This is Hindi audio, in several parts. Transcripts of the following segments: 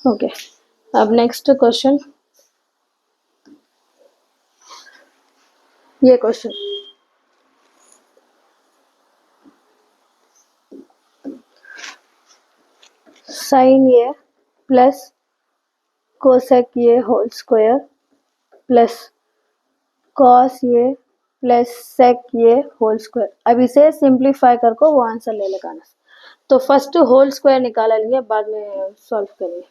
ओके, अब नेक्स्ट क्वेश्चन, ये क्वेश्चन साइन ये प्लस कोसेक ये होल स्क्वायर प्लस कॉस ये प्लस सेक ये होल स्क्वायर। अब इसे सिंप्लीफाई करके वो आंसर ले लगाना। तो फर्स्ट होल स्क्वायर निकाला लेंगे, बाद में सॉल्व करेंगे।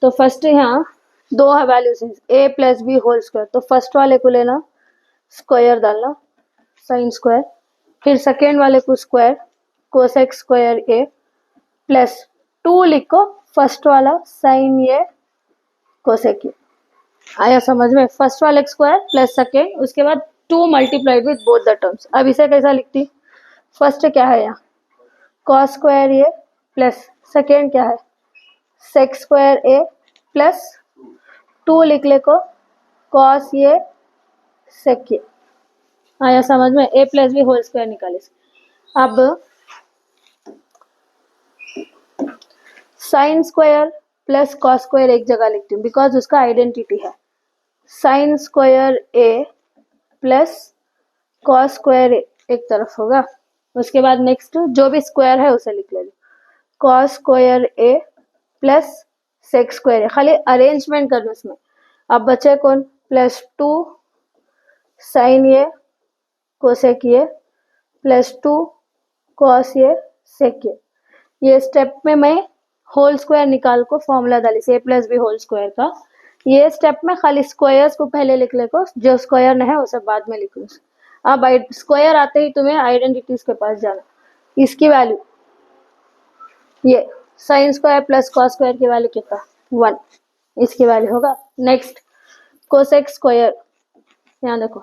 तो फर्स्ट यहाँ दो वैल्यूज हैं, ए प्लस बी होल स्क्वायर, तो फर्स्ट वाले को लेना स्क्वायर डालना साइन स्क्वायर, फिर सेकेंड वाले को square cosec square A plus 2 लिखो फर्स्ट वाला साइन ये कोसेक ये। आया समझ में? फर्स्ट वाला स्क्वायर प्लस सेकेंड, उसके बाद 2 multiplied with both the terms. अब इसे कैसा लिखती? फर्स्ट क्या है यहाँ cos square A plus second क्या है सेक स्क्वायर ए प्लस 2 लिख ले को कॉस ये सेक ये। आया समझ में? ए प्लस बी होल स्क्वायर निकाले। अब sign square plus cos square एक जगह लिखती हूँ बिकॉज उसका आइडेंटिटी है। Sign square A plus cos square ए एक तरफ होगा, उसके बाद नेक्स्ट जो भी स्क्वायर है उसे लिख लेंगे cos square A plus sec square ए। खाली अरेंजमेंट करना इसमें। अब बचे कौन? प्लस 2 साइन ये कोसेक ये प्लस 2 कॉस ये सेक ये स्टेप में मैं होल स्क्वायर निकाल को फॉर्मूला डाली ए प्लस बी होल स्क्वायर का। ये स्टेप में खाली स्क्वायर्स को पहले लिख ले को, जो स्क्वायर न है उसे बाद में लिखूँ। अब स्क्वायर आते ही तुम्हें आइडेंटिटीज के पास जाना। इसकी वैल्यू ये sign square plus cos square की वैल्यू कितना 1, इसकी वैल्यू होगा। नेक्स्ट कोसेक स्क्वायर, यहाँ देखो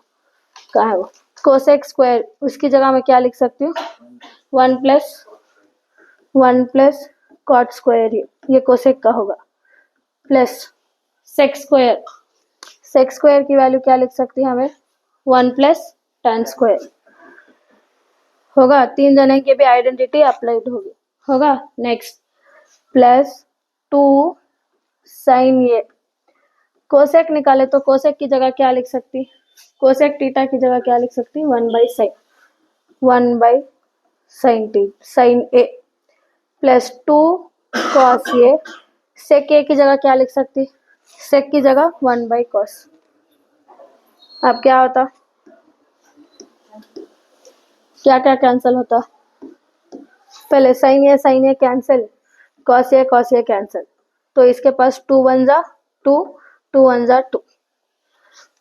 कहाँ है वो कोसेक स्क्वायर, उसकी जगह मैं क्या लिख सकती हूँ 1 प्लस कॉट स्क्वायर, ये कोसेक का होगा प्लस सेक स्क्वायर की वैल्यू क्या लिख सकती है हमें 1 प्लस tan स्क्वायर होगा। 3 जने की भी आइडेंटिटी अप्लाइड होगा। नेक्स्ट प्लस 2 साइन ये कोसेक निकाले तो कोसेक की जगह क्या लिख सकती, कोसेक थीटा की जगह क्या लिख सकती 1 by sine T sine A plus 2 cos ये सेक ए की जगह क्या लिख सकती सेक की जगह 1 बाई कॉस। अब क्या होता, क्या क्या कैंसिल होता? पहले साइन ये कैंसिल, कॉस ये कैंसिल, तो इसके पास 2 1 जा 2 2 1 जा 2,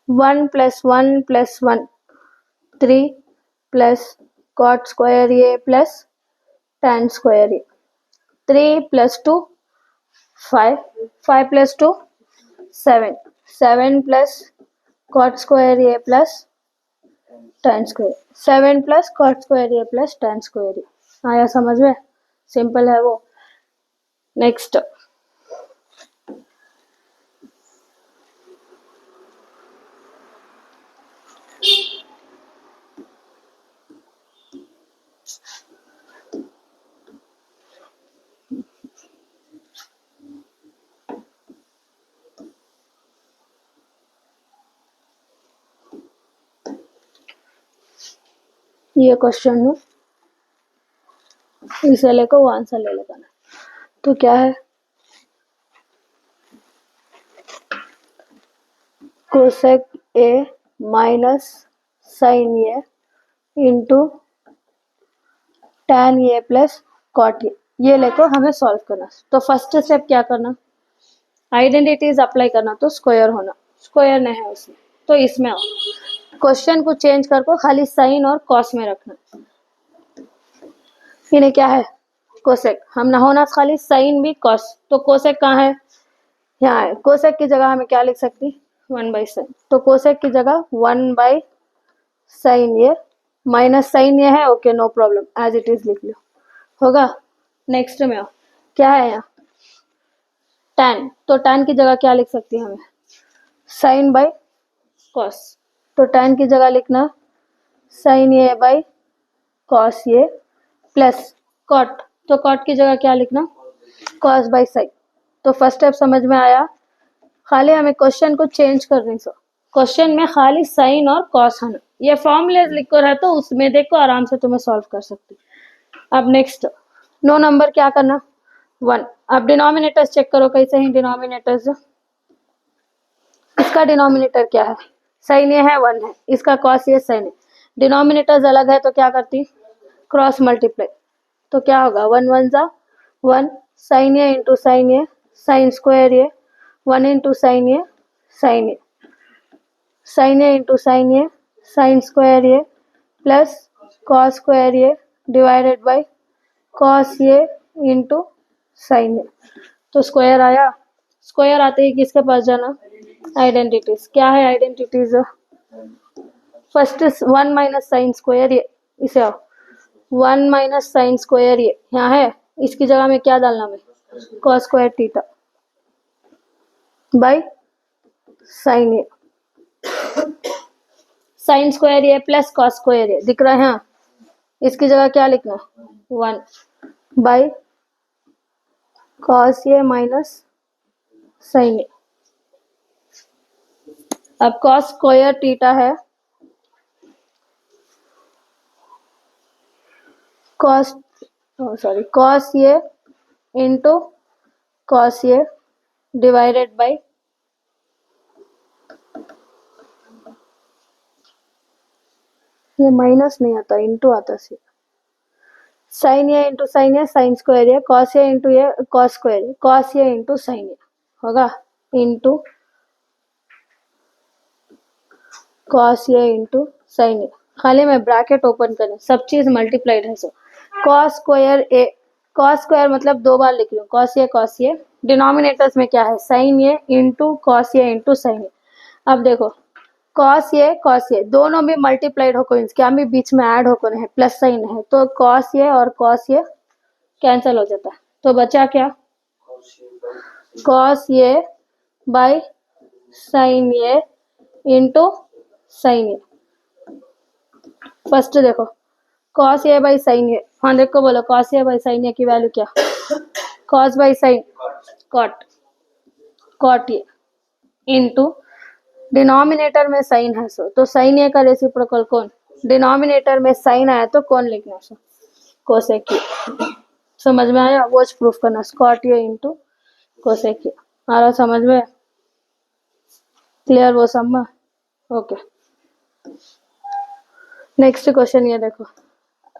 1 plus 1 3 plus cot square A plus tan square A 3 plus 2 5 5 plus 2 7 7 plus cot square A plus tan square 7 plus cot square A plus tan square A. आया समझ में? सिंपल है वो। नेक्स्ट ये क्वेश्चन है, इसे लेकर वो आंसर ले लगाना। तो क्या है कोसेक ए माइनस साइन ये इंटू tan ये प्लस कॉट ये लेकर हमें सॉल्व करना। तो फर्स्ट स्टेप क्या करना, आइडेंटिटीज अप्लाई करना, तो स्क्वायर होना, स्क्वायर नहीं है उसमें तो इसमें आओ, क्वेश्चन को चेंज करके खाली साइन और कॉस में रखना। इन्हें क्या है कोसेक, हम ना होना खाली साइन भी कॉस, तो कोसेक कहाँ है यहाँ है। कोसेक की जगह हमें क्या लिख सकती 1 बाई साइन, तो कोसेक की जगह 1 बाई साइन ये माइनस साइन ये है, okay no problem as it is लिख लो होगा। नेक्स्ट में आओ, क्या है यहाँ tan, तो tan की जगह क्या लिख सकती है हमें साइन बाई कॉस, तो tan की जगह लिखना साइन ये बाई कॉस ये प्लस कॉट, तो कॉट की जगह क्या लिखना कॉस बाई साइन, तो फर्स्ट स्टेप समझ में आया। खाली हमें क्वेश्चन को चेंज करने से, क्वेश्चन में खाली साइन और कॉस आना, ये फॉर्मूले लिखो है तो उसमें देखो आराम से तुम्हें सॉल्व कर सकते। अब नेक्स्ट 9 नंबर क्या करना 1। अब डिनोमिनेटर्स चेक करो कैसे हैं डिनोमिनेटर्स। इसका डिनोमिनेटर क्या है, साइन ये है 1 है, इसका कॉस ये साइन है, डिनोमिनेटर्स अलग है तो क्या करती क्रॉस मल्टीप्लाई, तो क्या होगा 1 1 जा 1, sine A into sine A, sine square A, 1 into sine A, sine A, sine A into sine A, sine square A plus cos square A divided by cos A into sine A. तो स्क्वायर आया, स्क्वायर आते ही किसके पास जाना आइडेंटिटीज। क्या है identities, first 1 minus sine square ये, इसे आओ 1 माइनस साइन स्क्वायर ये यहाँ है, इसकी जगह में क्या डालना है cos square theta by sine A, sine square A plus cos square A दिख रहा है यहाँ, इसकी जगह क्या लिखना 1 by cos A minus sine A. अब कॉस स्क्वायर थीटा है cos cos A into cos A divided by ये माइनस नहीं आता इंटू आता सी, sine A into sine A sine square A, cos A into A cos square A, cos A into sine ए होगा इंटू कॉस ए इंटू साइन ए। खाली में ब्रैकेट ओपन करें, सब चीज मल्टीप्लाइड है, so cos square A, cos square मतलब 2 बार लिख लो कॉस ए, डिनोमिनेटर्स में क्या है sign A into cos A into sine A. अब देखो कॉस ए दोनों भी मल्टीप्लाइड होकर क्या भी बीच में ऐड होकर है, प्लस साइन है, तो कॉस ए और कॉस ए कैंसिल हो जाता है, तो बचा क्या cos A by sine A into sine A. First देखो cos A by sine A, हाँ देखो बोलो cos A by sine A की वैल्यू क्या cos by sine cot A into denominator में साइन है सो, तो साइन ए का रेसिप्रोकल कौन, डिनोमिनेटर में साइन आया तो कौन लिखना सो कोसेक ए। समझ में आया, वो प्रूफ करना cot A into cosec A. आ रहा समझ में, क्लियर वो सब में, ओके। नेक्स्ट क्वेश्चन ये देखो,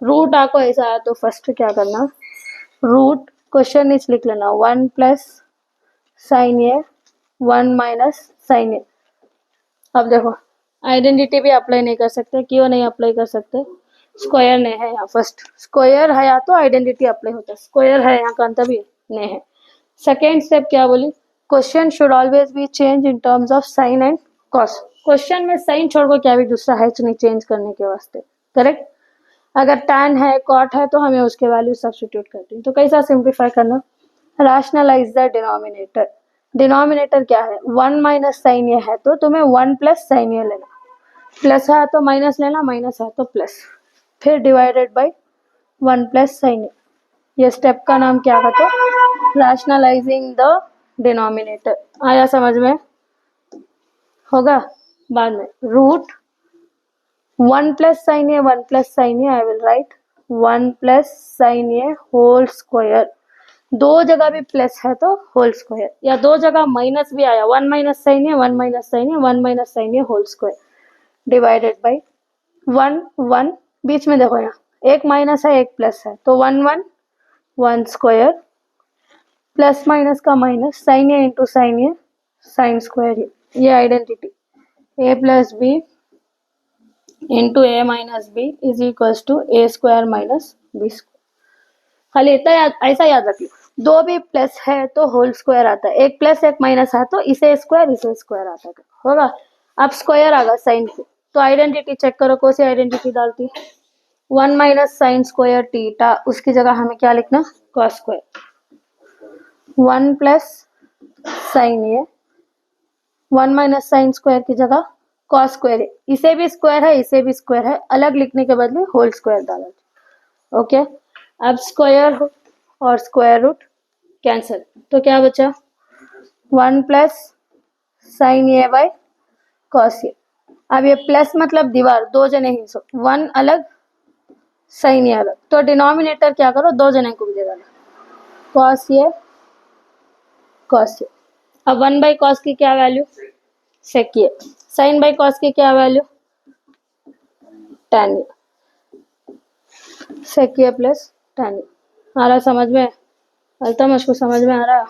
रूट आपको ऐसा आया तो फर्स्ट क्या करना रूट क्वेश्चन इच लिख लेना 1 plus sine a 1 minus sine A. अब देखो आइडेंटिटी भी अप्लाई नहीं कर सकते, क्यों नहीं अप्लाई कर सकते, स्क्वायर नहीं है यहाँ, फर्स्ट स्क्वायर है या तो आइडेंटिटी अप्लाई होता है, स्क्वायर है यहाँ का अंतर भी नहीं है। सेकेंड स्टेप क्या बोली, question should always be change in terms of sine and cos, question में साइन छोड़कर क्या भी दूसरा है नहीं चेंज करने के वास्ते, करेक्ट। अगर tan है कॉट है तो हमें उसके वैल्यू सब्स्टिट्यूट करते हैं, तो कैसा सिंप्लीफाई करना, रैशनलाइज द डिनोमिनेटर, डिनोमिनेटर क्या है 1 माइनस साइन ए है तो तुम्हें 1 प्लस साइन ए लेना, प्लस है तो माइनस लेना, माइनस है तो प्लस, फिर डिवाइडेड बाय 1 प्लस साइन ए। ये स्टेप का नाम क्या कहते हैं रैशनलाइजिंग द डिनोमिनेटर। आया समझ में, होगा बाद में root 1 plus sine a 1 plus sine a, I will write 1 plus sine a whole square, दो जगह भी प्लस है तो होल स्क्वायर, या दो जगह माइनस भी आया 1 minus sine a 1 minus sine a 1 minus sine a whole square divided by 1 1 बीच में देखो यहाँ एक माइनस है एक प्लस है, तो 1 1 1 स्क्वायर प्लस माइनस का माइनस साइन ए इंटू साइन ए साइन स्क्वायर, ये identity a plus B into a minus b is equals to a square minus b square. खाली इतना ऐसा याद रखिए, दो भी प्लस है तो होल स्क्वायर आता है, एक प्लस एक माइनस है तो इसे स्क्वायर आता है, होगा। अब स्क्वायर आ गया साइन से, तो आइडेंटिटी चेक करो, कौन सी आइडेंटिटी डालती 1 माइनस साइन स्क्वायर थीटा, उसकी जगह हमें क्या लिखना cos square, 1 plus sine a 1 minus sine square की जगह कॉस स्क्वायर है, इसे भी स्क्वायर है इसे भी स्क्वायर है, अलग लिखने के बदले होल स्क्वायर डाला, ओके। अब स्क्वायर और स्क्वायर रूट कैंसिल, तो क्या बचा 1 plus sine A by cos A. अब ये प्लस मतलब दीवार, दो जने हिस्सों, 1 अलग साइन ए अलग, तो डिनोमिनेटर क्या करो, दो जने को भी दे डालो, कॉस ए कॉस ए। अब 1 बाई कॉस की क्या value, sec a. Sine by cos की क्या value, tan a. Sec a plus tan a. आ रहा समझ में, अल्तमश को समझ में आ रहा।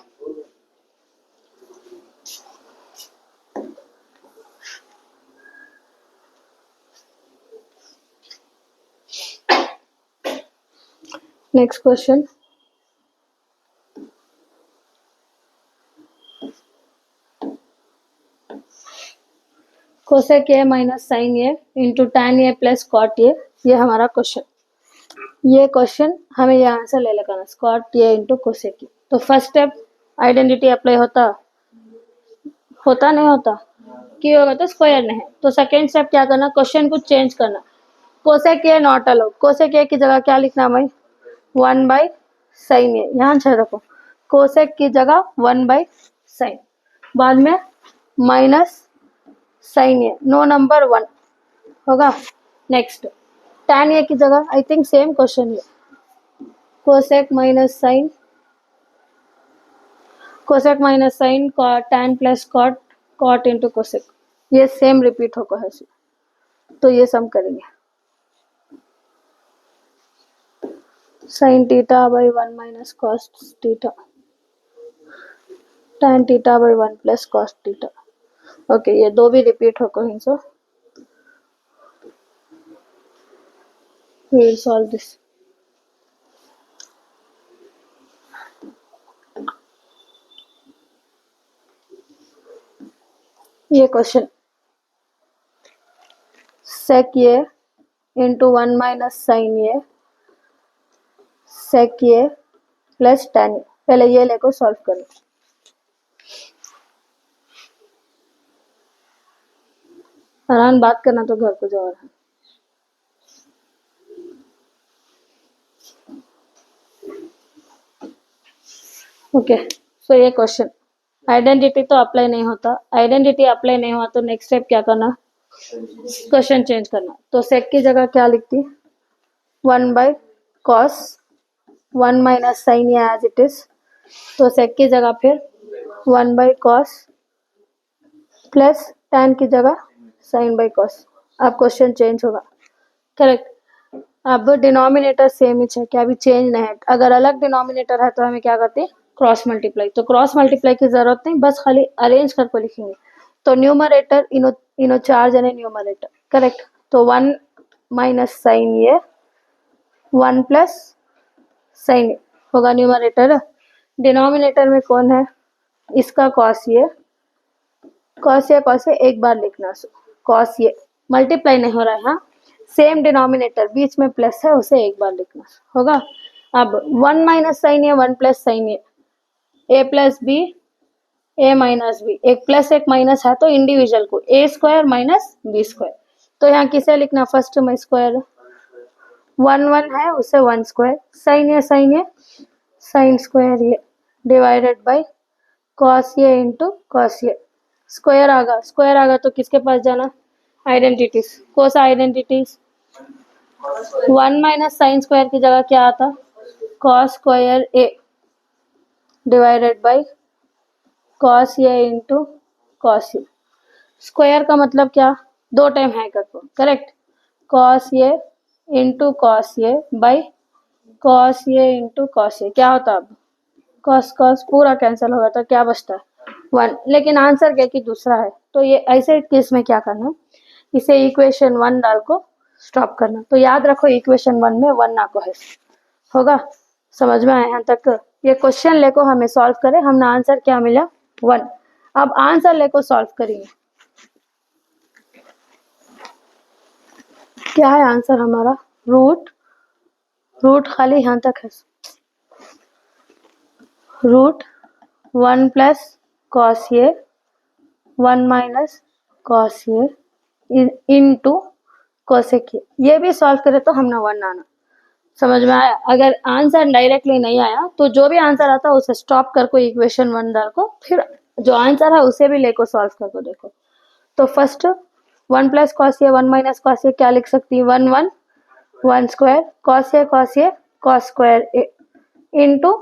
Next question, cosec a minus sine A into tan a plus cot a, ये हमारा क्वेश्चन। ये क्वेश्चन हमें ये आंसर ले लगाना, cot A into cosec a. तो फर्स्ट स्टेप आइडेंटिटी अप्लाई होता नहीं होता, क्यों होगा तो स्क्वायर नहीं है। तो सेकेंड स्टेप क्या करना, क्वेश्चन को चेंज करना, cosec A not allowed, cosec ए की जगह क्या लिखना भाई, 1 बाई साइन ए। यहाँ से रखो, कोसेक की जगह 1 बाई साइन, बाद में minus sine a, no number 1 होगा। नेक्स्ट टैन ए की जगह आई थिंक सेम क्वेश्चन है, cosec minus sine, cosec minus sine, tan plus cot, cot into cosec, ये सेम रिपीट होगा है। तो ये सम करेंगे, sine theta by 1 minus cos theta, tan theta by 1 plus cos theta. Okay, ये दो भी रिपीट होगा हिंसो, we will solve this। ये question, sec A into 1 minus sine A, sec a plus tan ए, पहले ये लेको सॉल्व करो। आराम बात करना तो घर को जाओ। ओके, सो ये क्वेश्चन आइडेंटिटी तो अप्लाई नहीं होता, आइडेंटिटी अप्लाई नहीं हुआ तो नेक्स्ट स्टेप क्या करना, क्वेश्चन चेंज करना। तो सेक की जगह क्या लिखती, 1 by cos 1 minus sine a as it is, तो सेक की जगह फिर 1 बाई कॉस प्लस टैन की जगह साइन बाई कॉस। अब क्वेश्चन चेंज होगा, करेक्ट। अब डिनोमिनेटर सेम ही है, क्या भी चेंज नहीं है। अगर अलग डिनोमिनेटर है तो हमें क्या करते हैं, क्रॉस मल्टीप्लाई। तो क्रॉस मल्टीप्लाई की जरूरत नहीं, बस खाली अरेंज करके लिखेंगे। तो न्यूमरेटर इनो चार जने न्यूमरेटर, करेक्ट। तो 1 माइनस साइन ये 1 प्लस साइन होगा न्यूमरेटर। डिनोमिनेटर में कौन है, इसका कॉस ये, कॉस ये एक बार लिखना, कॉस ये मल्टीप्लाई नहीं हो रहा है, हाँ सेम डिनोमिनेटर बीच में प्लस है, उसे एक बार लिखना होगा। अब 1 minus sine a 1 plus sine A plus B A minus B, एक प्लस एक माइनस है तो इंडिविजुअल को ए स्क्वायर माइनस बी स्क्वायर। तो यहाँ किसे लिखना, फर्स्ट में स्क्वायर 1 1 है उसे 1 स्क्वायर, साइन ए साइन स्क्वायर ये divided by cos A into cos ये, स्क्वायर आगा तो किसके पास जाना, आइडेंटिटीज, कौन सा आइडेंटिटीज, 1 माइनस साइन स्क्वायर की जगह क्या आता, cos square A divided by cos A into cos A. Square का मतलब क्या, दो टाइम है करको, correct. Cos A into cos A by cos A into cos A, क्या होता अब, कॉस कॉस पूरा कैंसिल होगा तो क्या बचता है 1, लेकिन आंसर क्या कि दूसरा है। तो ये ऐसे केस में क्या करना, इसे इक्वेशन 1 डाल को स्टॉप करना। तो याद रखो इक्वेशन 1 में 1 ना को है, होगा। समझ में आया यहाँ तक। ये क्वेश्चन लेको हमें सॉल्व करे, हमने आंसर क्या मिला 1। अब आंसर लेको सॉल्व करेंगे, क्या है आंसर हमारा, रूट खाली यहाँ तक है, रूट 1 प्लस कॉस ये 1 minus cos A into cosec ये भी सॉल्व करे तो हमने 1 आना। समझ में आया। अगर आंसर डायरेक्टली नहीं आया तो जो भी आंसर आता है उसे स्टॉप कर को इक्वेशन 1 डाल को फिर जो आंसर है उसे भी लेको सॉल्व कर दो। देखो तो first 1 plus cos A 1 minus cos A क्या लिख सकती है, 1 1 1 square cos A cos square A into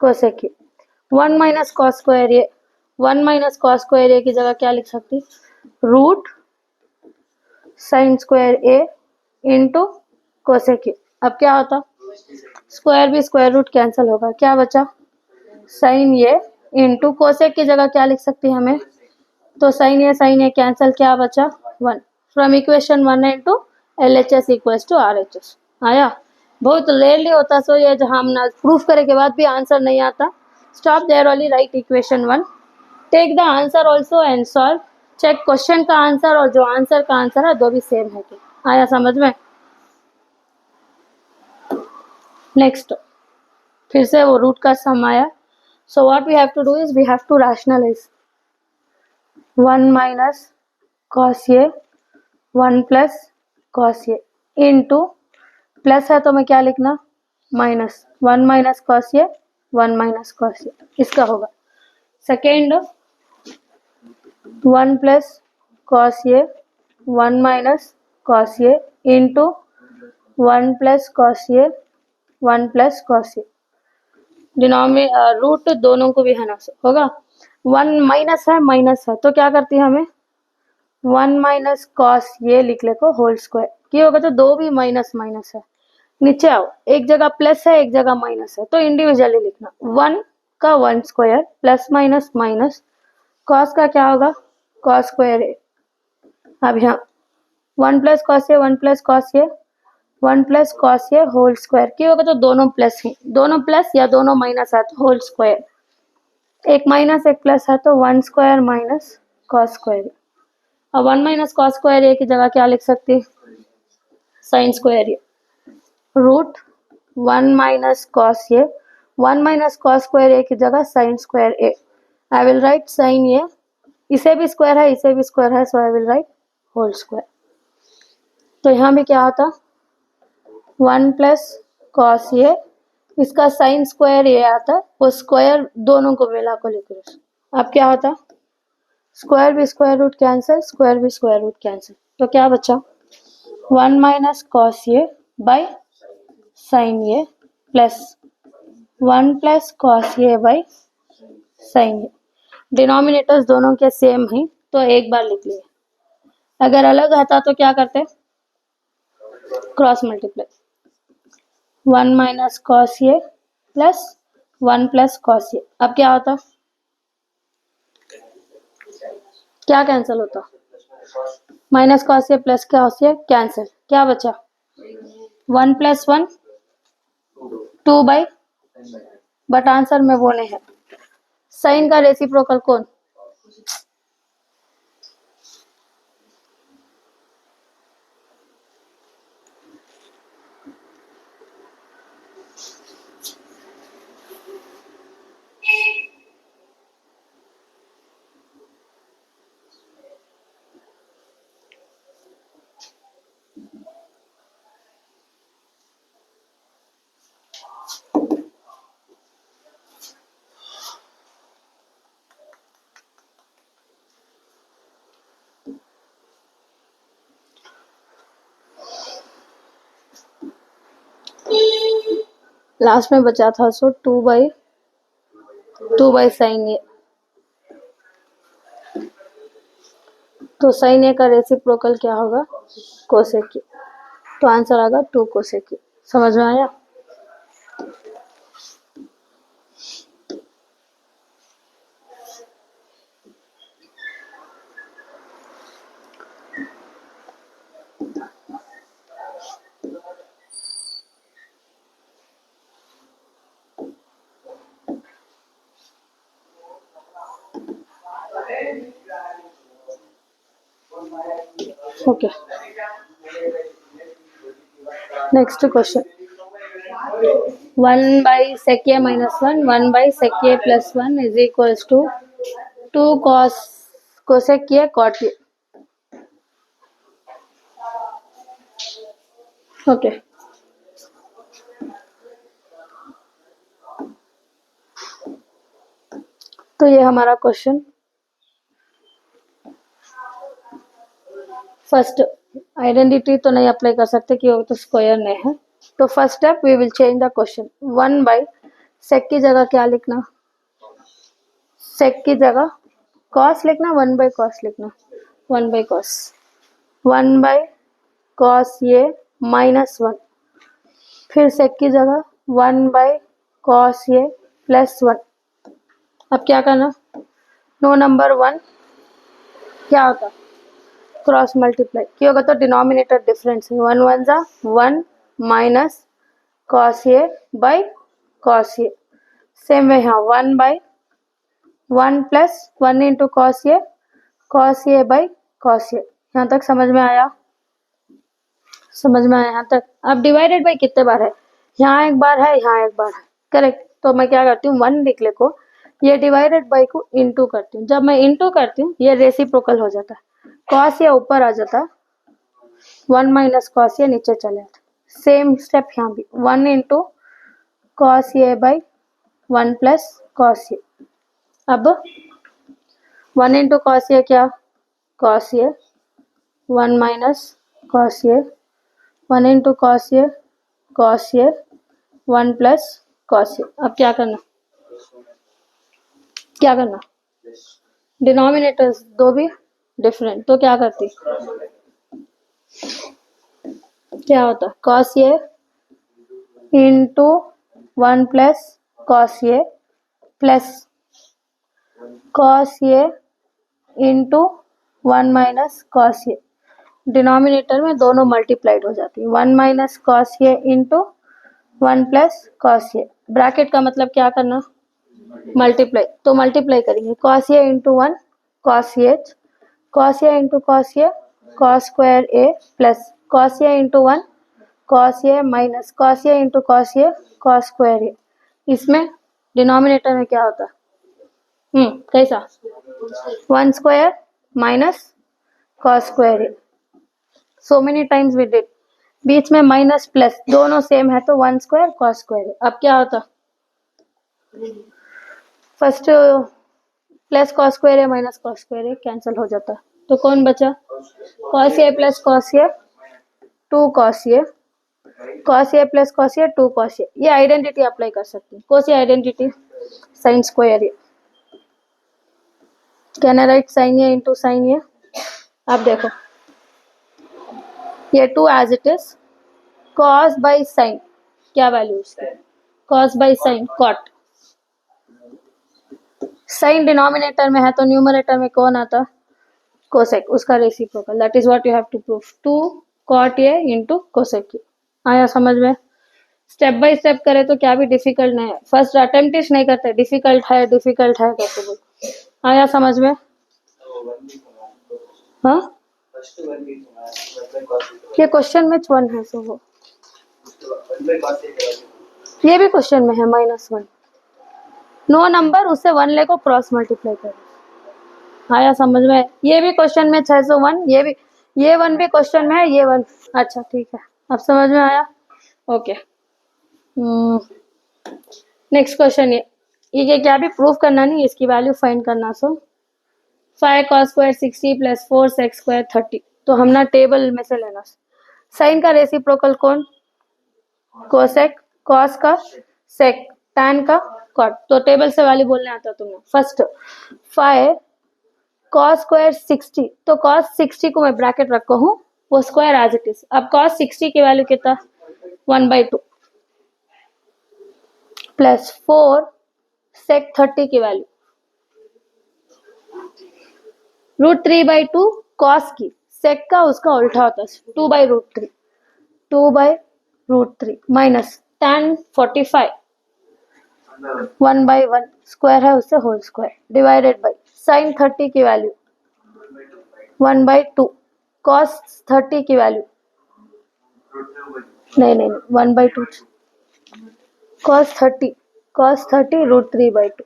cosec A. 1 minus cos square A 1 minus cos square A की जगह क्या लिख सकती, root sine square A into cosec A. अब क्या होता, स्क्वायर भी स्क्वायर रूट कैंसिल होगा, क्या बचा साइन ए इंटू कोसेक की जगह क्या लिख सकती है हमें, तो साइन ए कैंसिल, क्या बचा 1 from equation 1 into L H S equal to R H S. आया, बहुत रेयरली होता सो ये जहाँ हम ना प्रूफ करे के बाद भी आंसर नहीं आता। Stop there only, write equation 1, take the answer also and solve, check question का आंसर और जो आंसर का आंसर है दो भी सेम है क्या। आया समझ में। नेक्स्ट फिर से वो रूट का सम आया। So what we have to do is we have to rationalise 1 minus cos A 1 plus cos A into, plus है तो मैं क्या लिखना minus 1 minus cos A 1 minus cos a, इसका होगा। Second 1 plus cos A 1 minus cos A into 1 plus cos A 1 plus cos a, denominator root दोनों को भी है ना होगा। 1 माइनस है तो क्या करती है हमें 1 माइनस कॉस ये लिख ले को होल स्क्वायर, क्या होगा तो दो भी माइनस माइनस है। नीचे आओ, एक जगह प्लस है एक जगह माइनस है तो इंडिविजुअली लिखना, 1 का 1 square plus minus minus, cos का क्या होगा कॉस स्क्वायर है। अब यहाँ 1 प्लस कॉस ए 1 प्लस कॉस ए 1 प्लस कॉस ए होल स्क्वायर, क्या होगा तो दोनों प्लस ही, दोनों प्लस या दोनों माइनस है तो होल स्क्वायर, एक माइनस एक प्लस है तो 1 स्क्वायर माइनस कॉस स्क्वायर। अब 1 माइनस कॉस स्क्वायर ए की जगह क्या लिख सकती, sine square A, root 1 minus cos A 1 minus cos square A की जगह sine square A. I will write sine A, इसे भी स्क्वायर है इसे भी स्क्वायर है so I will write whole square. तो यहाँ भी क्या होता 1 प्लस कॉस ए, इसका साइन स्क्वायर ए आता, वो स्क्वायर दोनों को मिला को लिख लो। अब क्या होता स्क्वायर भी स्क्वायर रूट कैंसिल स्क्वायर भी स्क्वायर रूट कैंसिल, तो क्या बचा 1 minus cos A by sine A plus 1 plus cos A by sine A. Denominators दोनों के सेम हैं तो एक बार लिख लिए, अगर अलग आता तो क्या करते cross multiply, 1 minus cos A plus 1 plus cos A. अब क्या होता क्या कैंसिल होता, माइनस कॉस ए प्लस कॉस ए कैंसिल, क्या बचा 1 प्लस 1 2 बाई, बट आंसर में वो नहीं है। साइन का रेसिप्रोकल कौन, लास्ट में बचा था सो 2 बाई साइन ए, तो साइन ए का रेसिप्रोकल क्या होगा कोसेक ए, तो आंसर आएगा 2 कोसेक ए। समझ में आया। Okay next question, 1 by sec A minus 1 by sec a plus 1 is equals to 2 cos cosec a cot a. Okay तो ये हमारा क्वेश्चन फर्स्ट। आइडेंटिटी तो नहीं अप्लाई कर सकते क्योंकि तो स्क्वायर में है। तो first step we will change the question. 1 by sec की जगह क्या लिखना, सेक की जगह कॉस लिखना, 1 बाई कॉस लिखना, 1 बाई कॉस, 1 बाई कॉस ये -1, फिर सेक की जगह 1 बाई कॉस ये +1। अब क्या करना, नो नंबर 1 क्या होता, क्रॉस मल्टीप्लाई क्यों होगा तो डिनोमिनेटर डिफरेंस है, 1 1 जा 1 माइनस कॉस ये बाई कॉस ये। सेम वे यहाँ 1 बाई 1 प्लस 1 इंटू कॉस ये बाई कॉस ये। यहाँ तक समझ में आया, समझ में आया यहाँ तक। अब डिवाइडेड बाई कितने बार है, यहाँ एक बार है, यहाँ एक बार है, करेक्ट। तो मैं क्या करती हूँ, 1 लिख ले को, ये डिवाइडेड बाई को इंटू करती हूँ। जब मैं इंटू करती हूँ ये रेसिप्रोकल हो जाता है, कॉस ये ऊपर आ जाता है, 1 माइनस कॉस ये नीचे चले जाता है। सेम स्टेप यहाँ भी 1 इंटू कॉस ये बाई 1 प्लस कॉस ये। अब 1 इंटू कॉस ये क्या, कॉस ये, 1 माइनस कॉस ये, 1 इंटू कॉस ये, 1 प्लस कॉस ये। अब क्या करना, क्या करना, डिनोमिनेटर्स दो भी डिफरेंट, तो क्या करती, क्या होता, cos A into 1 plus cos ये plus cos A into 1 minus cos ये। डिनोमिनेटर में दोनों मल्टीप्लाइड हो जाती है, 1 minus cos A into 1 plus cos ये। ब्रैकेट का मतलब क्या करना, मल्टीप्लाई, तो मल्टीप्लाई करेंगे, cos A into 1 cos A, cos A into cos A cos square A plus cos A into 1 cos A minus cos A into cos A cos square A. इसमें डिनोमिनेटर में क्या होता, कैसा, 1 square minus cos square A. So many times we did, बीच में माइनस प्लस दोनों सेम है तो 1 स्क्वायर कॉस स्क्वायर ए। अब क्या होता, first plus cos square A minus cos square A cancel हो जाता, तो कौन बचा, cos A plus cos A 2 cos A, cos A plus cos A 2 cos A. ये आइडेंटिटी अप्लाई कर सकते हैं, कौन सी identity, sine square A. Can I write sine A into sine A. अब देखो ये 2 as it is, cos by sine क्या वैल्यू उसकी, cos by sine cot. Sine denominator में है तो न्यूमरेटर में कौन आता, कोसेक, उसका reciprocal, that is what you have to prove, 2 cot A into cosec a. आया समझ में, स्टेप बाय स्टेप करे तो क्या भी डिफिकल्ट नहीं है, फर्स्ट अटेम्प्ट नहीं करते, डिफिकल्ट है कैसे बोल। आया समझ में, हाँ ये क्वेश्चन में 1 है, सो वो ये भी क्वेश्चन में है -1, नो नंबर उससे 1 ले को क्रॉस मल्टीप्लाई करो। आया समझ में, ये भी क्वेश्चन में 601, ये 1 भी क्वेश्चन में है, ये 1, अच्छा ठीक है, अब समझ में आया, ओके। नेक्स्ट क्वेश्चन, ये क्या भी प्रूफ करना नहीं, इसकी वैल्यू फाइंड करना। सो 5 cos square 60 plus 4 sec square 30, तो हम ना टेबल में से लेना, साइन का रेसिप्रोकल कौन, कोसेक, कॉस का सेक, टैन का कॉट, तो टेबल से वैल्यू बोलने आता तुम्हें। फर्स्ट 5 cos स्क्वायर 60, तो cos 60 को मैं ब्रैकेट रखा हूँ, वो स्क्वायर एज इट इज। अब cos 60 की वैल्यू कितना, 1/2 प्लस 4 sec 30 की वैल्यू √3/2 cos की, sec का उसका उल्टा होता है 2/√3, 2/√3 माइनस tan 45 1/1 स्क्वायर है उससे whole square divided by sin 30 की वैल्यू 1/2 cos 30 की वैल्यू नहीं 1/2 cos 30 √3/2।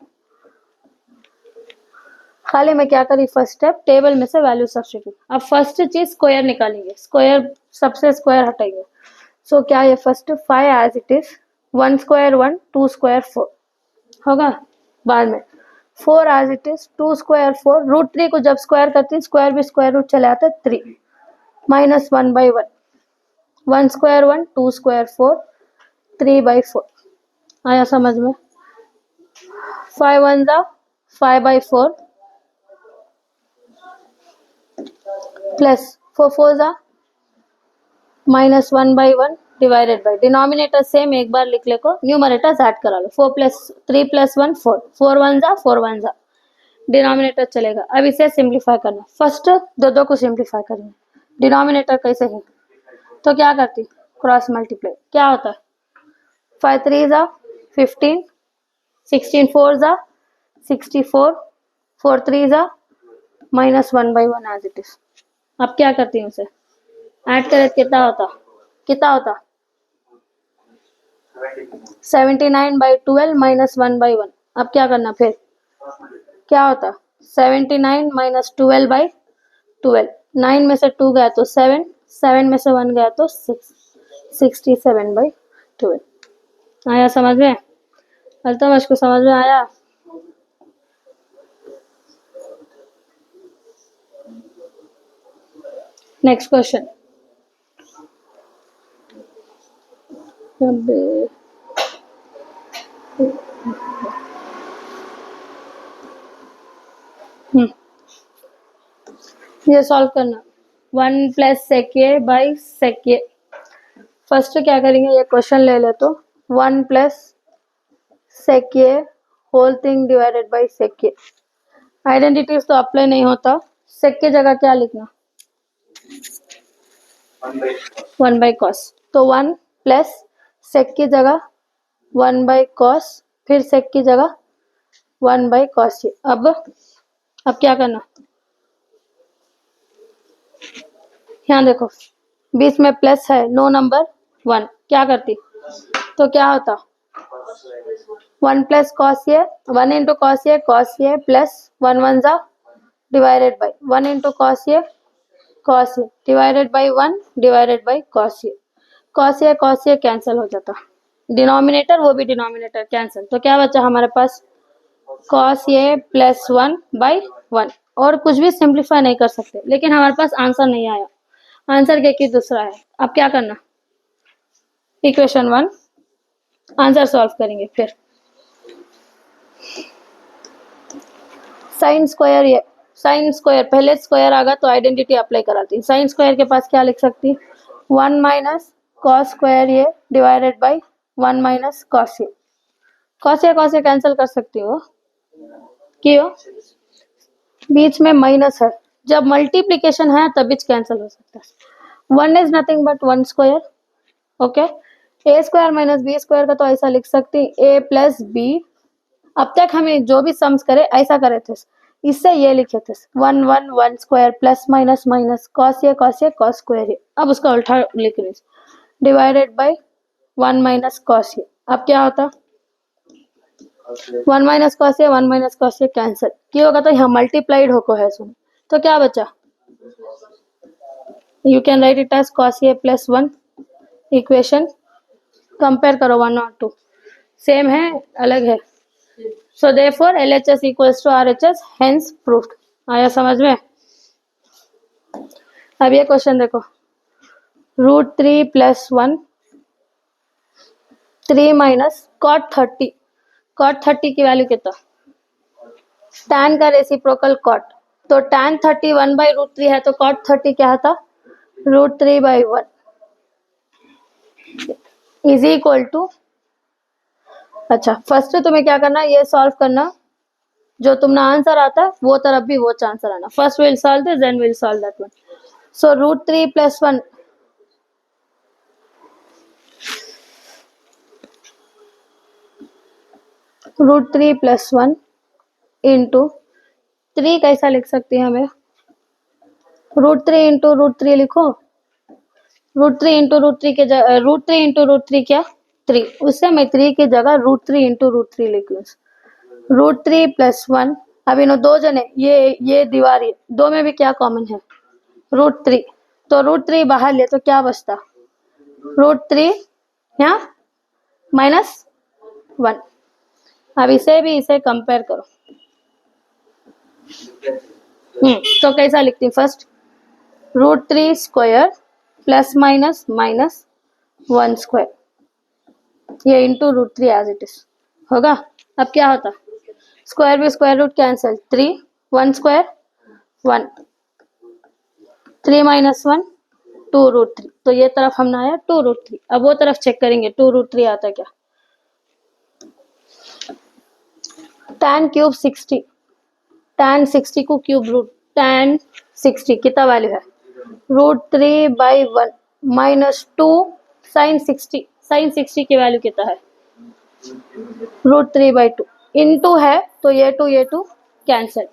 खाली मैं क्या करी, फर्स्ट स्टेप टेबल में से वैल्यू सब्स्टिट्यूट। अब फर्स्ट चीज स्क्वायर निकालेंगे, स्क्वायर सबसे स्क्वायर हटाएंगे, सो क्या ये first 5 as it is, 1 square 1 2 square 4 होगा, बाद में 4 as it is, 2 square 4, root 3 को जब स्क्वायर करते हैं स्क्वायर भी स्क्वायर रूट चले आते हैं 3, माइनस 1/1, 1 स्क्वायर 1, 2 स्क्वायर 4, 3/4। आया समझ में? 5 1 जा 5/4 प्लस 4 4 जा -1/1 डिवाइडेड बाई, डिनोमिनेटर सेम एक बार लिख ले को, न्यूमरेटर ऐड करा लो, 4 + 3 + 1 4, 4 1 जा 4 1 जा, डिनोमिनेटर चलेगा। अब इसे सिंप्लीफाई करना, फर्स्ट दो को सिंप्लीफाई करेंगे, डिनोमिनेटर कैसे है तो क्या करती, क्रॉस मल्टीप्लाई, क्या होता है 5 3 जा 15, 16 4 जा 64, 4 3 जा -1/1 एज इट इज। अब क्या करती हूँ उसे ऐड करे, कितना होता 79/12 -1/1। अब क्या करना फिर, क्या होता 79 - 12/12, 9 में से 2 गया तो 7, 7 में से 1 गया तो 6, 67/12। आया समझ में? अल्तमश को समझ में आया? नेक्स्ट क्वेश्चन, ये सॉल्व करना, 1 + sec a by sec a। First क्या करेंगे, ये क्वेश्चन ले ले तो 1 + sec a whole thing divided by sec a। Identities तो अप्लाई नहीं होता, sec की जगह क्या लिखना 1/cos, तो 1 + sec की जगह 1/cos, फिर sec की जगह 1/cos a। अब क्या करना, यहाँ देखो बीच में प्लस है, नो नंबर 1, क्या करती तो क्या होता 1 + cos a, 1 × cos a plus 1 1 जा divided by 1 × cos a divided by 1 divided by cos a cancel हो जाता, डिनोमिनेटर वो भी डिनोमिनेटर कैंसिल, तो क्या बचा हमारे पास cos a + 1/1। और कुछ भी सिंप्लीफाई नहीं कर सकते, लेकिन हमारे पास आंसर नहीं आया, आंसर क्या कि दूसरा है। अब क्या करना, इक्वेशन 1 आंसर सॉल्व करेंगे, फिर साइन स्क्वायर, ये साइन स्क्वायर पहले स्क्वायर आ गया तो आइडेंटिटी अप्लाई कराती, साइन स्क्वायर के पास क्या लिख सकती 1 - cos स्क्वायर ये divided by 1 - cos a, cos a cancel कर सकती हो क्यों, बीच में माइनस है, जब मल्टीप्लिकेशन है तभी कैंसिल हो सकता है, 1 is nothing but 1 square, okay. a square - b square का तो ऐसा लिख सकती a + b, अब तक हमें जो भी सम्स करे ऐसा करे थे, इससे ये लिखे थे 1 1 1 square plus minus minus cos a cos square, अब उसका उल्टा लिख रही डिवाइडेड बाई 1 - cos a। अब क्या होता 1 - cos a 1 - cos a cancel, क्या होगा तो यहाँ मल्टीप्लाइड होको है सुन, तो क्या बचा, you can write it as cos a + 1, equation compare करो 1 और 2 सेम है अलग है, so therefore LHS equals to RHS, hence proved। आया समझ में? अब ये क्वेश्चन देखो, √3 + 1 3 - cot 30, cot 30 की वैल्यू कितना, tan का रेसिप्रोकल cot, तो tan 30 1/√3 है, तो cot 30 क्या था √3/1 इज इक्वल टू, अच्छा फर्स्ट तुम्हें क्या करना, ये सॉल्व करना, जो तुमने आंसर आता है वो तरफ भी वो आंसर आना, first will solve this then will solve that one. So √3 + 1 √3 + 1 into 3 कैसा लिख सकती है हमें, √3 इंटू √3 लिखो, √3 इंटू √3 के जगह √3 इंटू √3 क्या 3, उससे मैं 3 की जगह √3 इंटू √3 लिख लूँ, √3 + 1, अब इन दो जने ये दीवार है, दो में भी क्या कॉमन है √3, तो √3 बाहर ले तो क्या बचता √3 यहाँ -1। अब इसे भी इसे कंपेयर करो, तो कैसा लिखती हूँ first, √3 square plus minus minus 1 square, ये इंटू √3 एज इट इज होगा। अब क्या होता, स्क्वायर भी square root cancel, 3 1 square 1, 3 minus 1 2√3, तो ये तरफ हमने आया 2√3। अब वो तरफ चेक करेंगे 2√3 आता क्या। tan क्यूब 60, tan 60 को क्यूब रूट, tan 60 कितना वैल्यू है, √3/1 माइनस 2 sin 60, sin 60 की वैल्यू कितना है, √3/2 इनटू है, तो ये टू कैंसिल,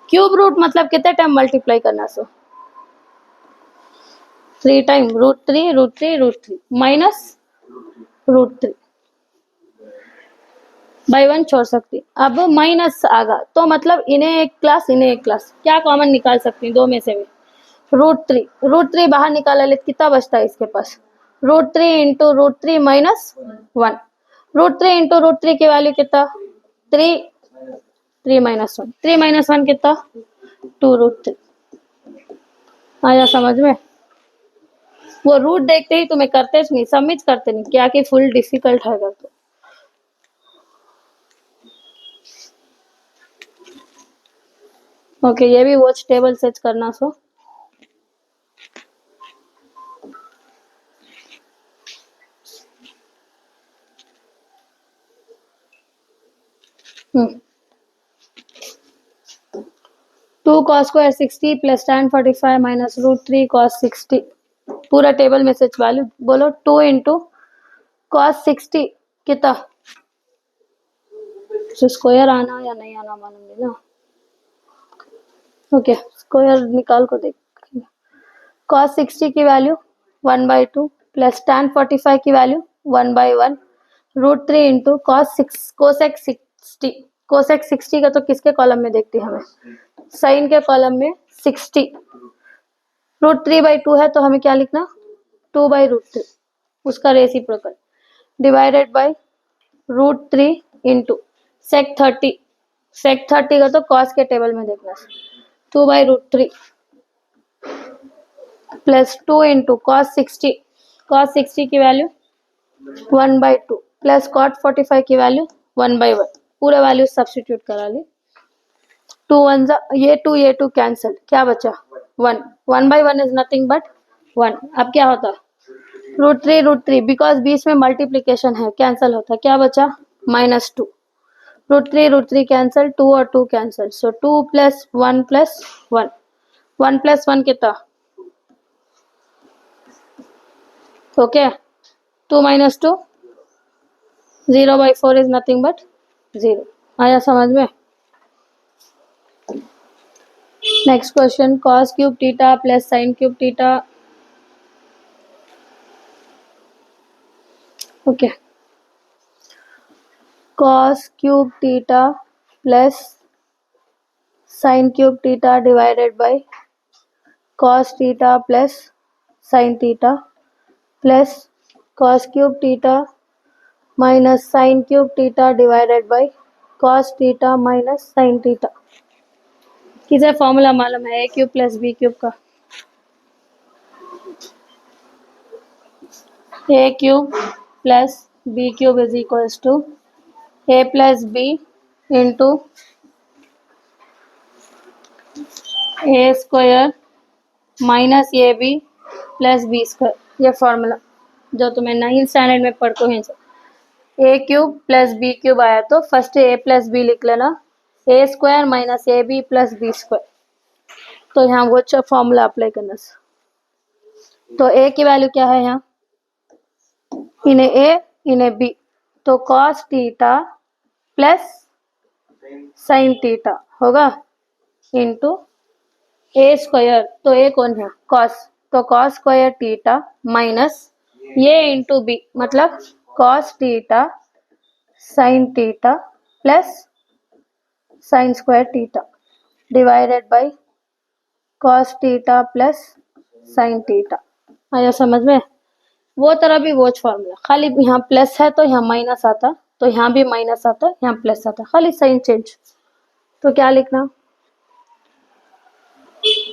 क्यूब रूट मतलब कितने टाइम मल्टीप्लाई करना, सो 3 टाइम, √3 माइनस √3 बाई 1 छोड़ सकती, अब माइनस आगा तो मतलब इन्हें एक क्लास क्या कॉमन निकाल सकती हैं दो में से भी, √3 बाहर निकाला ले कितना बचता है इसके पास, √3 इंटू √3 माइनस 1, √3 इंटू √3 की वैल्यू कितना 3, 3 माइनस 1, 3 माइनस 1 कितना 2√3। आया समझ में, वो रूट देखते ही तुम्हें करते नहीं, सबमिट करते नहीं, क्या कि फुल डिफिकल्ट है तो। ओके ये भी वॉच टेबल सेट करना so. Two cos square 60 plus tan 45 minus √3 cos 60, पूरा टेबल में सेट वैल्यू बोलो, 2 इंटू cos 60 कितना, स्क्वायर आना या नहीं आना मालूम नहीं ना। ओके स्क्वायर निकाल को देख, cos 60 की वैल्यू 1/2 प्लस tan 45 की वैल्यू 1/1 √3 इंटू कोसेक 60, कोसेक 60 का तो किसके कॉलम में देखती है हमें, साइन के कॉलम में 60, √3/2 है तो हमें क्या लिखना 2/√3, उसका reciprocal divided by √3 into sec 30, sec 30 का तो कॉस के टेबल में देखना 2/√3 प्लस 2 इंटू cos 60 की वैल्यू 1/2 प्लस cot 45 की वैल्यू 1/1, पूरे वैल्यू सब्स्टिट्यूट करा ली, 2 1 ये 2 कैंसिल, क्या बचा 1, 1/1 इज नथिंग बट 1। अब क्या होता √3 बिकॉज बीच में मल्टीप्लीकेशन है कैंसिल होता, क्या बचा -2, √3 कैंसिल, 2 और 2 कैंसिल, सो 2 प्लस 1 प्लस 1, 1 प्लस 1 कितना, okay 2 minus 2 0/4 is nothing but 0। आया समझ में। Next question, cos cube theta plus sin cube theta, okay cos cube theta plus sin cube theta divided by cos theta plus sin theta plus cos cube theta minus sin cube theta divided by cos theta minus sin theta. किसे फॉर्मूला मालूम है, ए क्यूब प्लस बी क्यूब का, A cube plus B cube is equals to A plus B into A square minus A B plus B square, ये फॉर्मूला जो तुम्हें 9th स्टैंडर्ड में पढ़ते हैं। A cube plus B cube आया तो फर्स्ट ए प्लस बी लिख लेना, A square minus A B plus B square, तो यहाँ वो फॉर्मूला अप्लाई करना। तो ए की वैल्यू क्या है यहाँ, इन्हें ए इन्हें बी, तो cos theta plus sin theta होगा इंटू ए स्क्वायर, तो ए कौन है cos, तो cos स्क्वायर थीटा माइनस ये इंटू बी मतलब cos theta sin theta plus sin square theta divided by cos theta plus sin theta. आया समझ में, वो तरह भी वो फॉर्मूला, खाली यहाँ प्लस है तो यहाँ माइनस आता, तो यहाँ भी माइनस आता, यहाँ प्लस आता, खाली साइन चेंज। तो क्या लिखना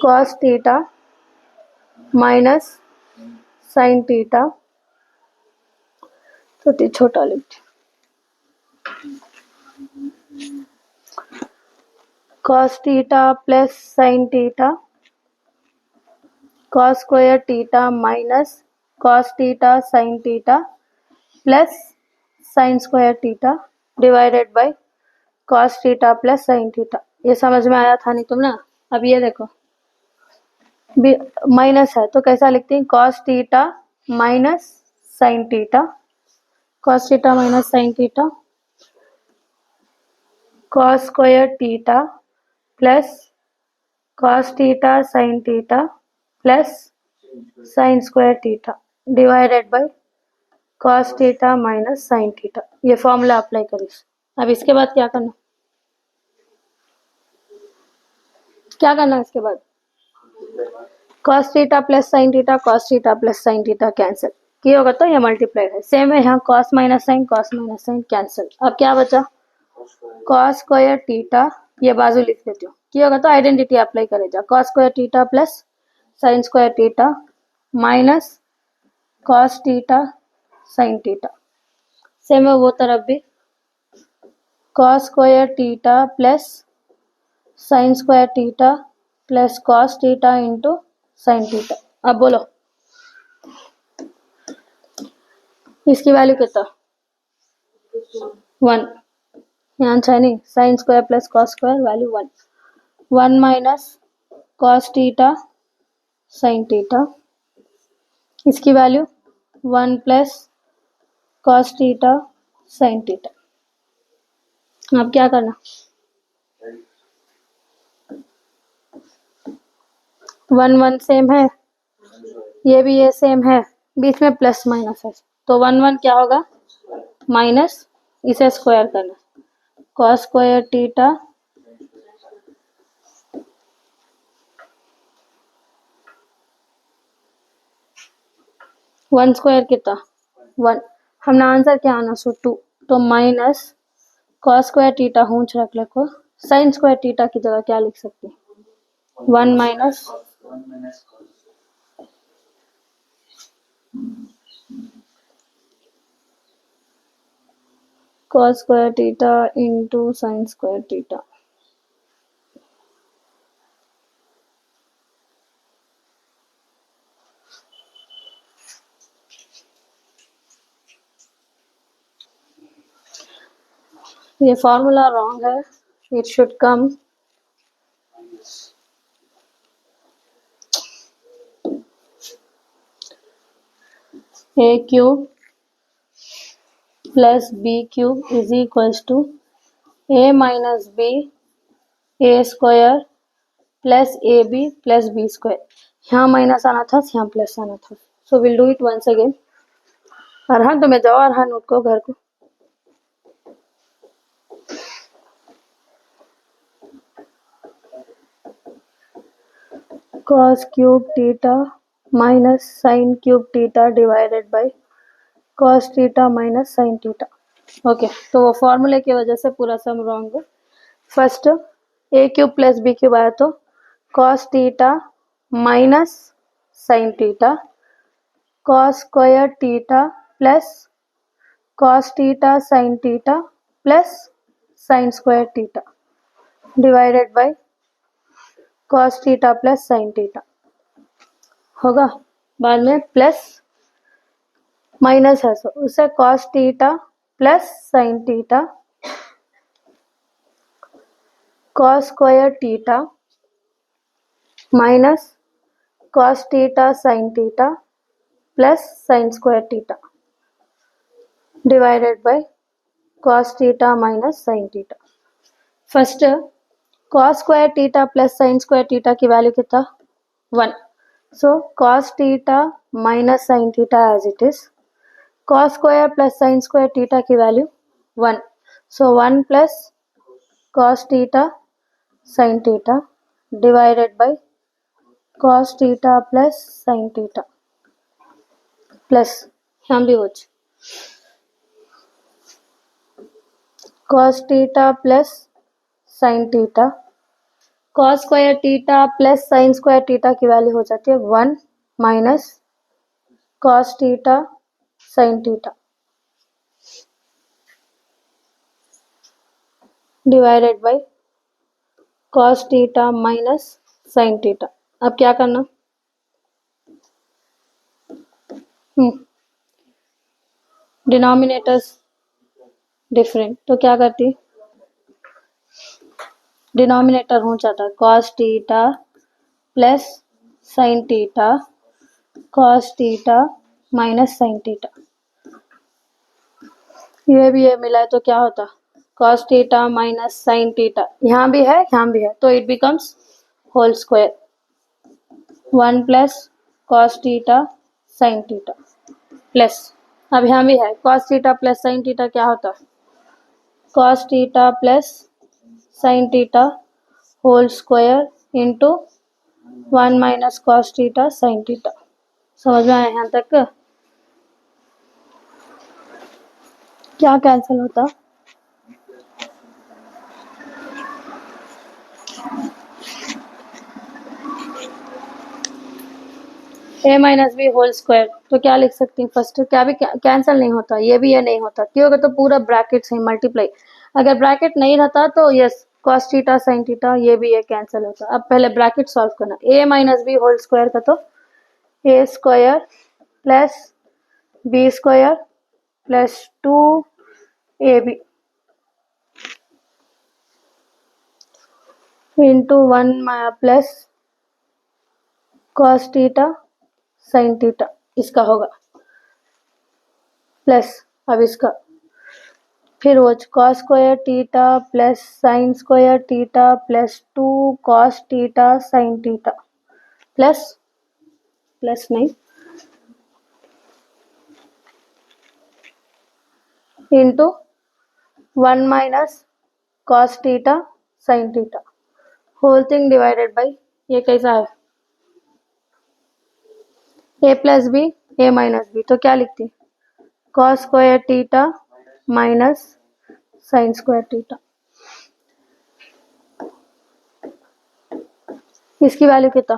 cos theta minus sine theta, तो छोटा लिखते cos theta plus sine theta cos square theta minus cos theta sine theta plus sine square theta divided by cos theta plus sine theta. ये समझ में आया था नहीं तुम ना? अब ये देखो माइनस है तो कैसा लिखते हैं, cos theta minus sine theta, cos theta minus sine theta, cos square theta plus cos theta sine theta plus sine square theta divided by cos theta minus sine theta. ये फॉर्मूला अप्लाई करिए। अब इसके बाद क्या करना, क्या करना है इसके बाद, cos theta plus sine theta, cos theta plus sine theta cancel किया होगा तो ये मल्टीप्लाई है। सेम है यहाँ कॉस माइनस साइन कैंसिल। अब क्या बचा, कॉस स्क्वायर थीटा, ये बाजू लिख देती हूँ, किया होगा तो आइडेंटिटी अप्लाई करेगा, cos square theta plus sine square theta minus cos theta sine theta. Same है वो तरफ भी, cos square theta plus sine square theta plus cos theta into sine theta. अब बोलो इसकी वैल्यू कितना, 1, यहाँ है नहीं, sine square plus cos square value 1, 1 minus cos theta sine theta, इसकी value 1 plus cos theta sine theta. अब क्या करना, 1 1 सेम है, ये भी ये सेम है, बीच में प्लस माइनस है तो 1 1 क्या होगा माइनस, इसे स्क्वायर करना, cos square theta one square कितना 1, हमने आंसर क्या आना सो 2, तो माइनस कॉस स्क्वायर थीटा हूंच रख लेको, साइन स्क्वायर थीटा की जगह क्या लिख सकते हैं, 1 minus cos square theta into sign square theta. ये फॉर्मूला रॉन्ग है, it should come a cube plus b cube is equals to a minus b a square plus ab plus b square। यहाँ माइनस आना था, यहाँ प्लस आना था, so will do it once again. Arhan तुम्हें जाओ, अरहान उठ को घर को, cos cube theta minus sine cube theta divided by cos theta minus sine theta. Okay, तो वो फॉर्मूले की वजह से पूरा सम रॉन्ग है। First a cube plus B cube आया तो cos theta minus sine theta cos square theta plus cos theta sine theta plus sine square theta divided by cos theta plus sine theta होगा। बाद में प्लस माइनस है सो उसे cos theta plus sine theta cos square theta minus cos theta sine theta plus sine square theta divided by cos theta minus sine theta. First cos square theta plus sine square theta की वैल्यू कितना 1, so cos theta minus sine theta as it is, cos square plus sine square theta की value 1, so 1 plus cos theta sine theta divided by cos theta plus sine theta plus यहाँ भी हो cos theta plus sine theta cos square theta plus sine square theta की वैल्यू हो जाती है 1 minus cos theta sine theta divided by cos theta minus sine theta. अब क्या करना, डिनोमिनेटर्स डिफरेंट, तो क्या करती, डिनोमिनेटर हो जाता है cos theta plus sine theta cos theta minus sine theta. ये भी है मिला है तो क्या होता, cos theta minus sine theta, यहाँ भी है यहाँ भी है, तो it becomes whole square 1 plus cos theta sine theta plus, अब यहाँ भी है cos theta plus sine theta, क्या होता है cos theta plus sine theta whole square into 1 minus cos theta sine theta. समझ में आया यहाँ तक? क्या कैंसिल होता, ए माइनस बी होल स्क्वायर, तो क्या लिख सकती हूँ फर्स्ट, क्या भी कैंसिल नहीं होता, ये भी ये नहीं होता, क्यों होगा तो पूरा ब्रैकेट से मल्टीप्लाई, अगर ब्रैकेट नहीं रहता तो yes cos theta sine theta ये भी ये कैंसिल होता। अब पहले ब्रैकेट सॉल्व करना, A minus B whole square का तो A square plus B square plus 2ab into 1 plus cos theta sine theta, इसका होगा प्लस, अब इसका फिर वो cos square theta plus sine square theta plus 2 cos theta sine theta plus, plus नहीं into 1 minus cos theta sine theta whole thing divided by, ये कैसा है A plus B A minus B, तो क्या लिखती cos square theta minus sine square theta, इसकी वैल्यू कितना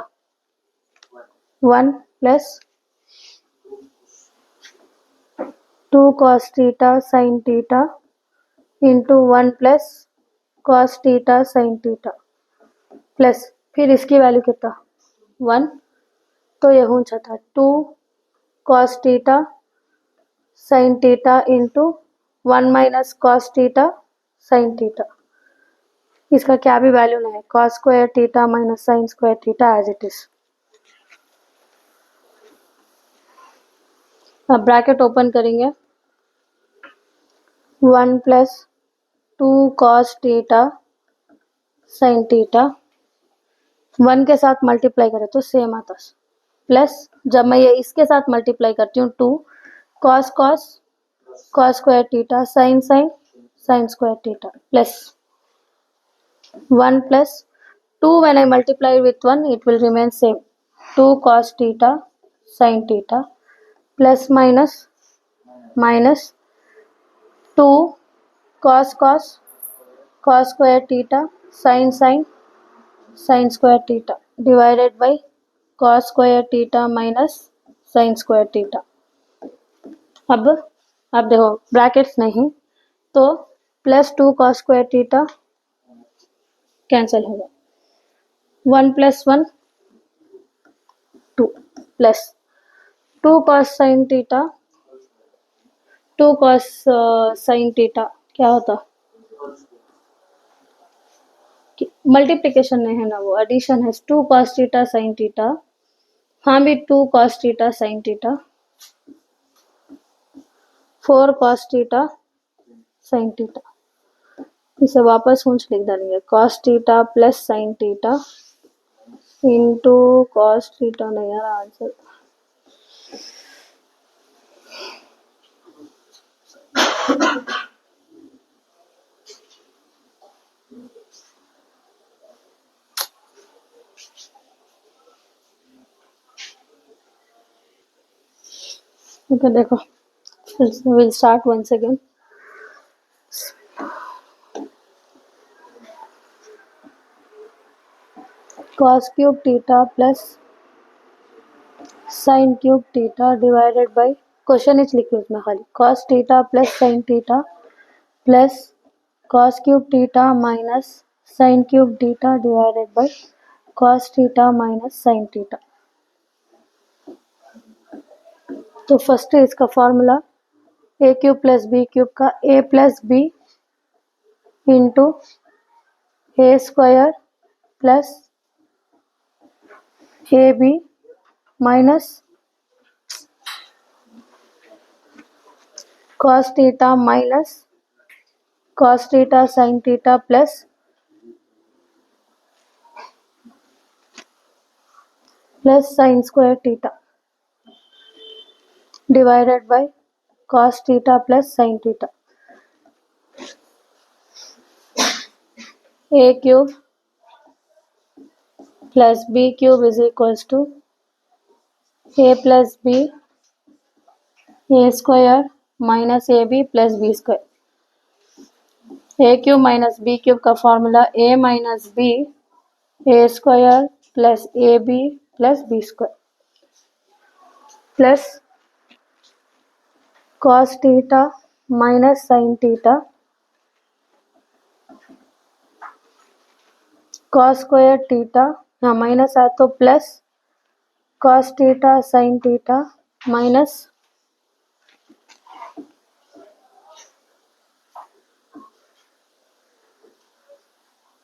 1 plus 2 cos theta sine theta into 1 plus cos theta sine theta plus, फिर इसकी वैल्यू कितना 1, तो ये हो जाता 2 cos theta sine theta into 1 minus cos theta sine theta, इसका क्या भी वैल्यू नहीं है, cos square theta minus sine square theta as it is. अब ब्रैकेट ओपन करेंगे 1 plus 2 cos theta sine theta, 1 के साथ मल्टीप्लाई करें तो सेम आता है, प्लस जब मैं ये इसके साथ मल्टीप्लाई करती हूँ 2 cos cos cos square theta sine sine sine square theta plus 1 plus 2 when I multiply with 1 it will remain same 2 cos theta sin theta plus minus minus 2 cos cos cos square theta sin sin sin square theta divided by cos square theta minus sin square theta। अब देखो ब्रैकेट्स नहीं तो plus 2 cos square theta cancel होगा 1 plus 1 2 plus 2 cos sin theta 2 cos sin theta क्या होता, मल्टीप्लिकेशन नहीं है ना, वो एडिशन है 2 cos theta sin theta, हाँ भी 2 cos theta sin theta 4 cos theta sin theta, इसे वापस कुछ लिख डालेंगे cos theta plus sin theta into cos theta नहीं यार आंसर, ओके देखो will start once again. Cos cube theta plus sine cube theta divided by, question इच लिखी उसमें खाली, cos theta plus sine theta plus cos cube theta minus sine cube theta divided by cos theta minus sine theta. तो फर्स्ट है इसका formula a cube plus B cube का a plus B into A square plus A B minus cos theta minus cos theta sine theta plus sine square theta divided by cos theta plus sine theta. A cube plus B cube is equals to A plus B A square minus A B plus B square. A cube minus B cube का formula A minus B A square plus A B plus B square plus cos theta minus sine theta cos square theta, यहाँ माइनस आया तो plus cos theta sine theta minus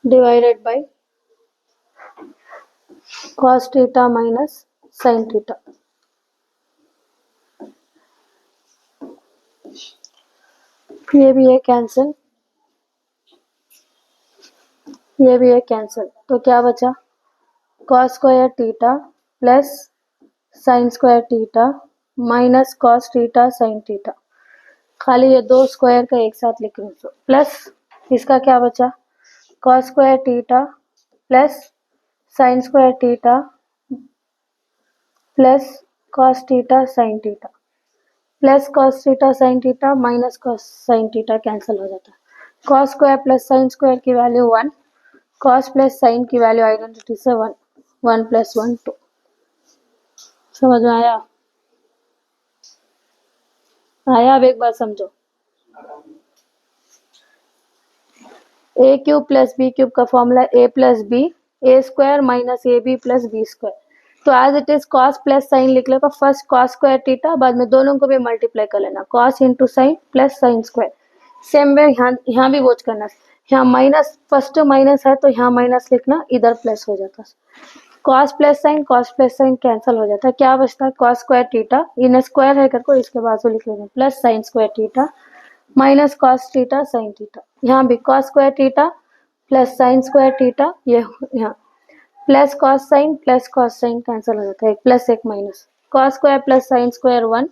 divided by cos theta minus sine theta. ये भी है कैंसिल, ये भी है कैंसिल, तो क्या बचा cos square theta plus sine square theta minus cos theta sine theta. खाली ये दो स्क्वायर का एक साथ लिख रही हूँ, प्लस इसका क्या बचा cos square theta plus sine square theta plus cos theta sine theta plus cos theta sine theta minus cos sine theta cancel हो जाता है। cos square plus sine square की वैल्यू 1, cos प्लस साइन की वैल्यू आइडेंटिटी से 1, 1 प्लस 1 2। समझ में आया? अब एक बार समझो, A cube plus B cube का formula A plus B A square minus A B plus B square. तो as it is cos plus sine लिख लेगा, फर्स्ट cos स्क्वायर थीटा, बाद में दोनों को भी मल्टीप्लाई कर लेना, cos into sine plus sine square. Same way यहाँ भी वोच करना, यहाँ माइनस, फर्स्ट माइनस है तो यहाँ माइनस लिखना, इधर प्लस हो जाता है। cos प्लस साइन कैंसिल हो जाता है, क्या बचता है cos square theta, in square है करको इसके बाजू लिख लेना, plus sine square theta minus cos theta sine theta. यहाँ भी cos square theta plus sine square theta, ये यहाँ प्लस cos साइन कैंसिल हो जाता है, एक प्लस एक minus, cos square plus sine square 1,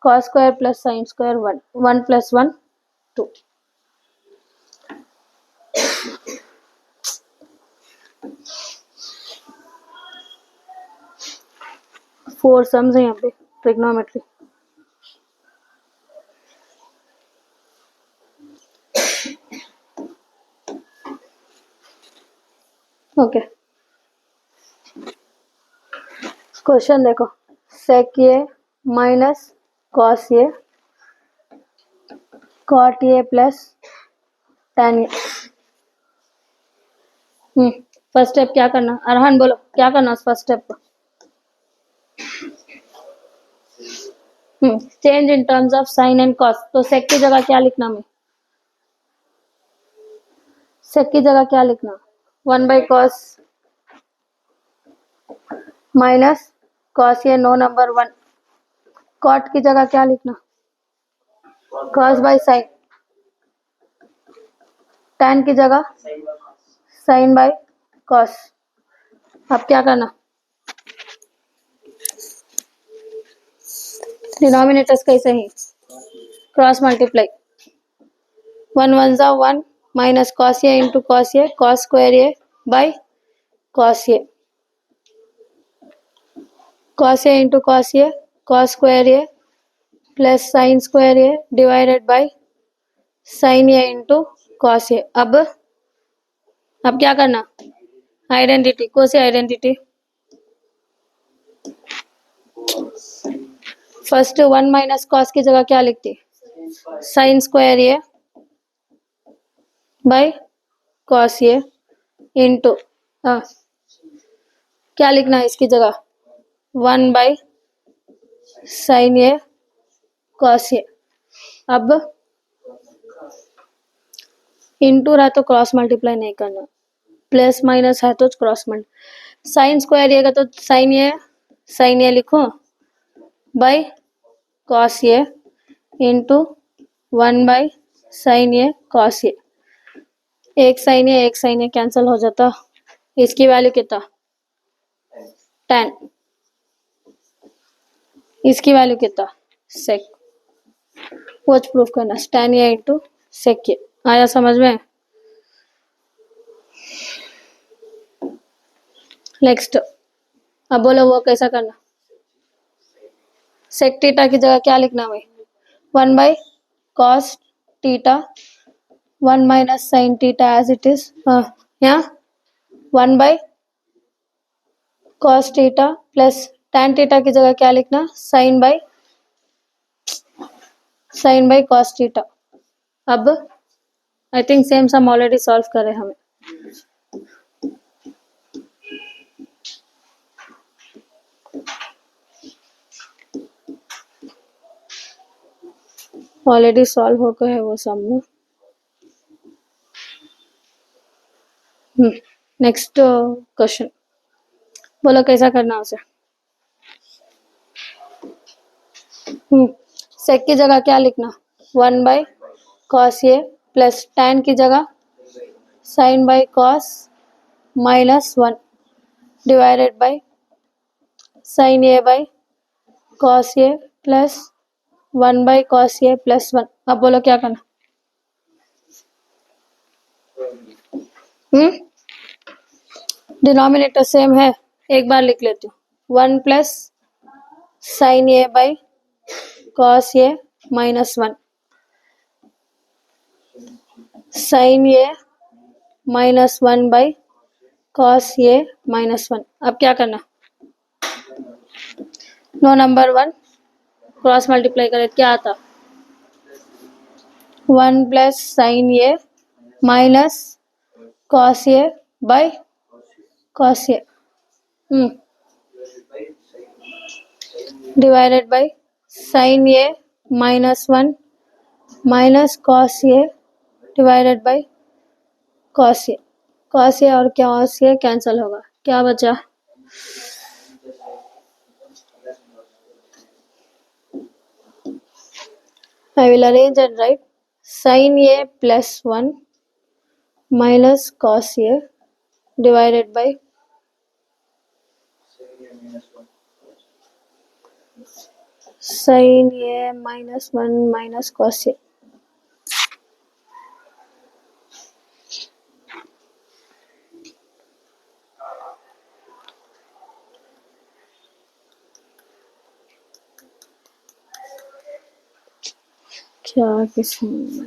cos square plus sine square 1, 1 plus 1 2। Four sums है यहाँ पे ट्रिग्नोमेट्री। ओके, क्वेश्चन देखो, sec A minus cos A cot A plus tan A. First step क्या करना, अरहान बोलो क्या करना फर्स्ट स्टेप को। Change in terms of sine and cos, तो सेक की जगह क्या लिखना, मैं सेक की जगह क्या लिखना, 1 by cos minus cos a no number 1, cot की जगह क्या लिखना कॉस बाई साइन, tan की जगह साइन बाई कॉस। अब क्या करना, डिनोमिनेटर्स कैसे ही क्रॉस मल्टीप्लाई, 1 1 जा 1 minus cos A into cos A, cos square A by cos A, cos A into cos A, cos square A plus sine square A divided by sine A into cos A. अब क्या करना, आइडेंटिटी, कौन सी आइडेंटिटी? फर्स्ट 1 माइनस कॉस की जगह क्या लिखती? Sine square A by cos A into, हाँ क्या लिखना है इसकी जगह? 1 by sine A cos A. अब इंटू रहा तो क्रॉस मल्टीप्लाई नहीं करना, प्लस माइनस है तो cross multi, sine square A का तो साइन ए लिखो by cos A into 1 by sine A cos A. एक साइन ए कैंसिल हो जाता, इसकी वैल्यू कितना? 10, इसकी वैल्यू कितना? सेक। वॉच प्रूफ करना, tan ए इंटू सेक ए। आया समझ में? नेक्स्ट, अब बोलो वो कैसा करना? सेक थीटा की जगह क्या लिखना भाई? 1 by cos theta 1 minus sine theta as it is, यहाँ 1 by cos theta plus tan theta की जगह क्या लिखना? Sine by cos theta. अब I think same sum already solve करे हमें। ऑलरेडी सॉल्व हो गए है वो सम में। नेक्स्ट क्वेश्चन, बोलो कैसा करना उसे? सेक की जगह क्या लिखना? 1 by cos A plus tan की जगह sine by cos minus 1 divided by sine a by cos A plus 1 by cos A plus 1। अब बोलो क्या करना? डिनोमिनेटर सेम है, एक बार लिख लेती हूँ। 1 plus sine a by cos A minus 1 sine A minus 1 by cos A minus 1। अब क्या करना? नो नंबर 1 क्रॉस मल्टीप्लाई करें, क्या आता? 1 plus sine A minus cos A by cos A divided by sine A minus 1 minus cos A divided by cos A. Cos A और कॉस ए कैंसिल होगा, क्या बचा? I will arrange and write sin a plus 1 minus cos a divided by sin a minus 1 minus cos a। क्या किस्म